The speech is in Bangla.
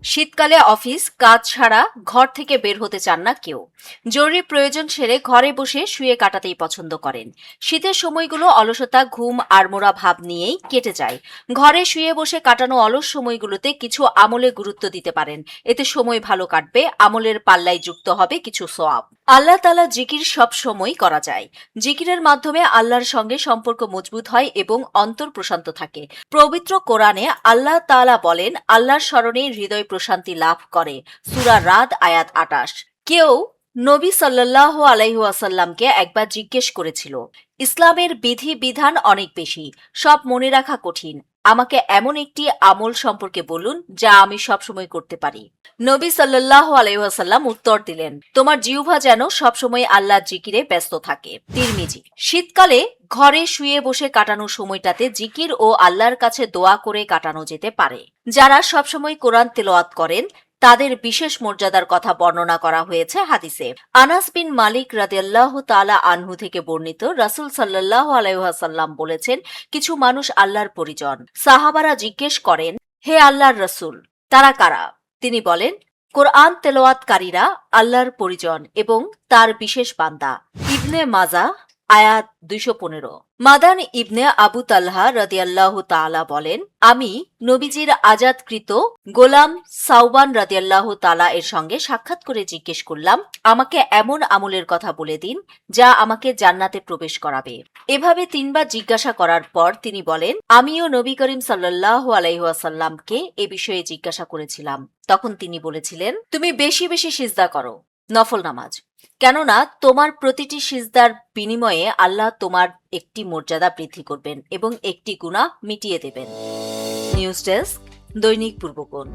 শীতকালে অফিস কাজ ছাড়া ঘর থেকে বের হতে চান না কেউ। জরুরি প্রয়োজন সেরে ঘরে বসে শুয়ে কাটাতেই পছন্দ করেন। শীতের সময়গুলো অলসতা, ঘুম, আড়মোড়া ভাব নিয়েই কেটে যায়। ঘরে শুয়ে বসে কাটানো অলস সময়গুলোতে কিছু আমলে গুরুত্ব দিতে পারেন। এতে সময় ভালো কাটবে, আমলের পাল্লায় যুক্ত হবে কিছু সওয়াব। আল্লাহ তাআলা জিকির সব সময় করা যায়। জিকিরের মাধ্যমে আল্লাহর সঙ্গে সম্পর্ক মজবুত হয় এবং অন্তর প্রশান্ত থাকে। পবিত্র কোরআনে আল্লাহ তাআলা বলেন, আল্লাহর স্মরণে হৃদয় প্রশান্তি লাভ করে। সূরা রাদ আয়াত ২৮। কেউ নবী সাল্লাল্লাহু আলাইহি ওয়াসাল্লামকে একবার জিজ্ঞেস করেছিল, ইসলামের বিধি বিধান অনেক বেশি, সব মনে রাখা কঠিন, আমাকে এমন একটি আমল সম্পর্কে বলুন যা আমি সবসময় করতে পারি। নবী সাল্লাল্লাহু আলাইহি ওয়াসাল্লাম উত্তর দিলেন, তোমার জিহ্বা যেন সবসময় আল্লাহর জিকিরে ব্যস্ত থাকে। তিরমিজি। শীতকালে ঘরে শুয়ে বসে কাটানো সময়টাতে জিকির ও আল্লাহর কাছে দোয়া করে কাটানো যেতে পারে। যারা সবসময় কোরআন তেলাওয়াত করেন তাদের বিশেষ মর্যাদার কথা বর্ণনা করা হয়েছে হাদিসে। আনাস বিন মালিক রাদিয়াল্লাহু তাআলা আনহু থেকে বর্ণিত, রাসূল সাল্লাল্লাহু আলাইহি ওয়াসাল্লাম বলেছেন, কিছু মানুষ আল্লাহর পরিজন। সাহাবারা জিজ্ঞেস করেন, হে আল্লাহর রাসূল, তারা কারা? তিনি বলেন, কোরআন তেলাওয়াতকারীরা আল্লাহর পরিজন এবং তার বিশেষ বান্দা। ইবনে মাজাহ আয়াত ২১৫। মাদান ইবনে আবু তালহা রাদিয়াল্লাহু তাআলা বলেন, আমি নবীজির আজাদকৃত গোলাম সাওবান রাদিয়াল্লাহু তাআলা এর সঙ্গে সাক্ষাৎ করে জিজ্ঞেস করলাম, আমাকে এমন আমলের কথা বলে দিন যা আমাকে জান্নাতে প্রবেশ করাবে। এভাবে ৩ বার জিজ্ঞাসা করার পর তিনি বলেন, আমিও নবী করিম সাল্লাল্লাহু আলাইহি ওয়াসাল্লামকে এ বিষয়ে জিজ্ঞাসা করেছিলাম। তখন তিনি বলেছিলেন, তুমি বেশি বেশি সিজদা করো, নফল নামাজ, কেননা তোমার প্রতিটি সিজদার বিনিময়ে আল্লাহ তোমার একটি মর্যাদা বৃদ্ধি করবেন এবং একটি গুনাহ মিটিয়ে দেবেন। নিউজ ডেস্ক, দৈনিক পূর্বকোণ।